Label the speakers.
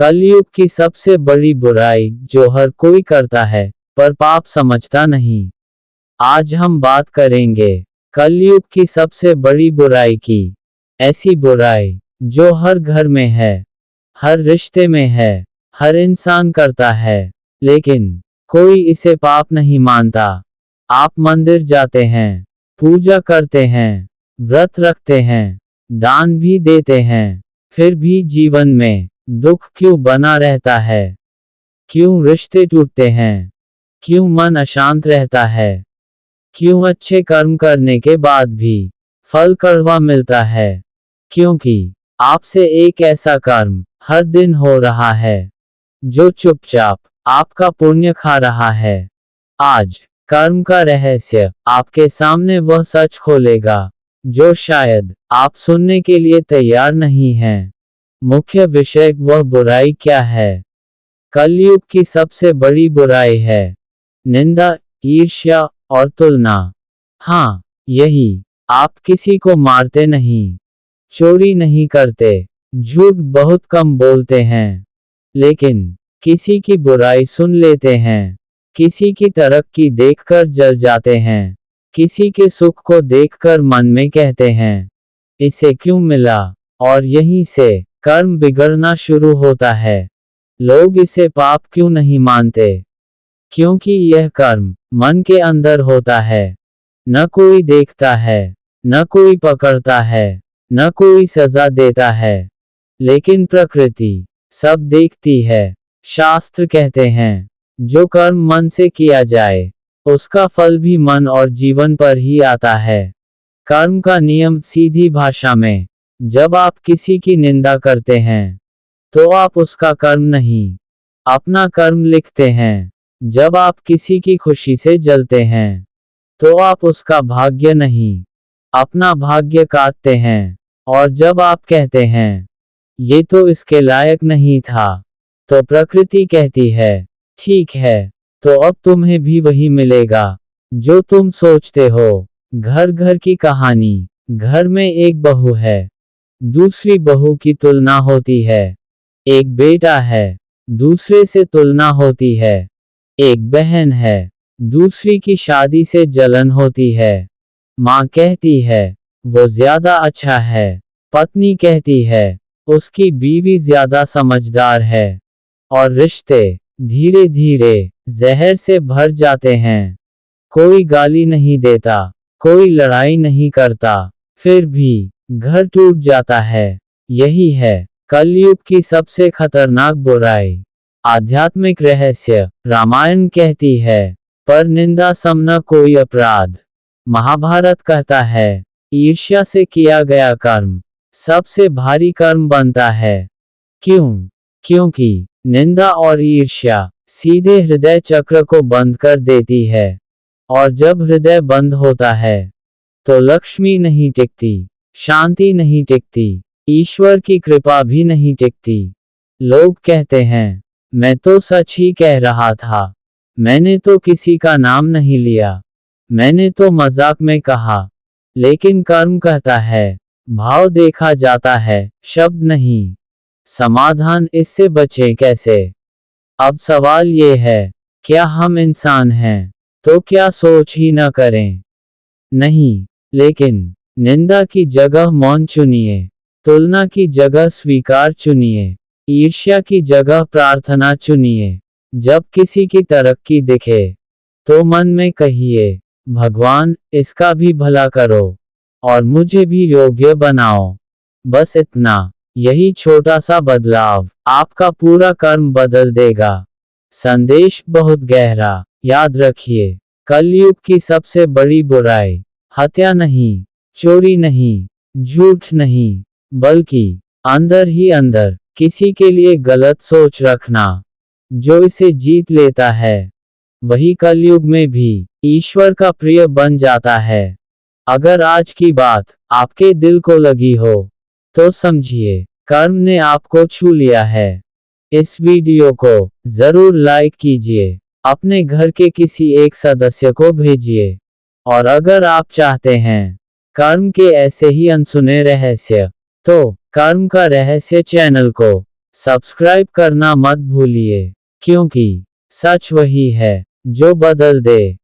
Speaker 1: कलयुग की सबसे बड़ी बुराई जो हर कोई करता है पर पाप समझता नहीं। आज हम बात करेंगे कलयुग की सबसे बड़ी बुराई की। ऐसी बुराई जो हर घर में है, हर रिश्ते में है, हर इंसान करता है, लेकिन कोई इसे पाप नहीं मानता। आप मंदिर जाते हैं, पूजा करते हैं, व्रत रखते हैं, दान भी देते हैं, फिर भी जीवन में दुख क्यों बना रहता है? क्यों रिश्ते टूटते हैं? क्यों मन अशांत रहता है? क्यों अच्छे कर्म करने के बाद भी फल कड़वा मिलता है? क्योंकि आपसे एक ऐसा कर्म हर दिन हो रहा है जो चुपचाप आपका पुण्य खा रहा है। आज कर्म का रहस्य आपके सामने वह सच खोलेगा जो शायद आप सुनने के लिए तैयार नहीं हैं। मुख्य विषय वह बुराई क्या है? कलयुग की सबसे बड़ी बुराई है निंदा, ईर्ष्या और तुलना। हाँ, यही। आप किसी को मारते नहीं, चोरी नहीं करते, झूठ बहुत कम बोलते हैं, लेकिन किसी की बुराई सुन लेते हैं, किसी की तरक्की देखकर जल जाते हैं, किसी के सुख को देखकर मन में कहते हैं, इसे क्यों मिला? और यहीं से कर्म बिगड़ना शुरू होता है। लोग इसे पाप क्यों नहीं मानते? क्योंकि यह कर्म मन के अंदर होता है। न कोई देखता है, न कोई पकड़ता है, न कोई सजा देता है, लेकिन प्रकृति सब देखती है। शास्त्र कहते हैं, जो कर्म मन से किया जाए, उसका फल भी मन और जीवन पर ही आता है। कर्म का नियम सीधी भाषा में, जब आप किसी की निंदा करते हैं, तो आप उसका कर्म नहीं, अपना कर्म लिखते हैं। जब आप किसी की खुशी से जलते हैं, तो आप उसका भाग्य नहीं, अपना भाग्य काटते हैं। और जब आप कहते हैं, ये तो इसके लायक नहीं था, तो प्रकृति कहती है, ठीक है, तो अब तुम्हें भी वही मिलेगा जो तुम सोचते हो। घर घर की कहानी। घर में एक बहू है, दूसरी बहू की तुलना होती है। एक बेटा है, दूसरे से तुलना होती है। एक बहन है, दूसरी की शादी से जलन होती है। माँ कहती है, वो ज्यादा अच्छा है। पत्नी कहती है, उसकी बीवी ज्यादा समझदार है। और रिश्ते धीरे धीरे जहर से भर जाते हैं। कोई गाली नहीं देता, कोई लड़ाई नहीं करता, फिर भी घर टूट जाता है। यही है कलयुग की सबसे खतरनाक बुराई। आध्यात्मिक रहस्य। रामायण कहती है, पर निंदा सम न कोई अपराध। महाभारत कहता है, ईर्ष्या से किया गया कर्म सबसे भारी कर्म बनता है। क्यों? क्योंकि निंदा और ईर्ष्या सीधे हृदय चक्र को बंद कर देती है। और जब हृदय बंद होता है, तो लक्ष्मी नहीं टिकती, शांति नहीं टिकती, ईश्वर की कृपा भी नहीं टिकती। लोग कहते हैं, मैं तो सच ही कह रहा था, मैंने तो किसी का नाम नहीं लिया, मैंने तो मजाक में कहा। लेकिन कर्म कहता है, भाव देखा जाता है, शब्द नहीं। समाधान इससे बचे कैसे? अब सवाल ये है, क्या हम इंसान हैं, तो क्या सोच ही न करें? नहीं, लेकिन निंदा की जगह मौन चुनिए, तुलना की जगह स्वीकार चुनिए, ईर्ष्या की जगह प्रार्थना चुनिए। जब किसी की तरक्की दिखे, तो मन में कहिए, भगवान इसका भी भला करो और मुझे भी योग्य बनाओ। बस इतना। यही छोटा सा बदलाव आपका पूरा कर्म बदल देगा। संदेश बहुत गहरा। याद रखिए, कलयुग की सबसे बड़ी बुराई हत्या नहीं, चोरी नहीं, झूठ नहीं, बल्कि अंदर ही अंदर किसी के लिए गलत सोच रखना। जो इसे जीत लेता है, वही कलयुग में भी ईश्वर का प्रिय बन जाता है। अगर आज की बात आपके दिल को लगी हो, तो समझिए कर्म ने आपको छू लिया है। इस वीडियो को जरूर लाइक कीजिए, अपने घर के किसी एक सदस्य को भेजिए। और अगर आप चाहते हैं कर्म के ऐसे ही अनसुने रहस्य, तो कर्म का रहस्य चैनल को सब्सक्राइब करना मत भूलिए, क्योंकि सच वही है जो बदल दे।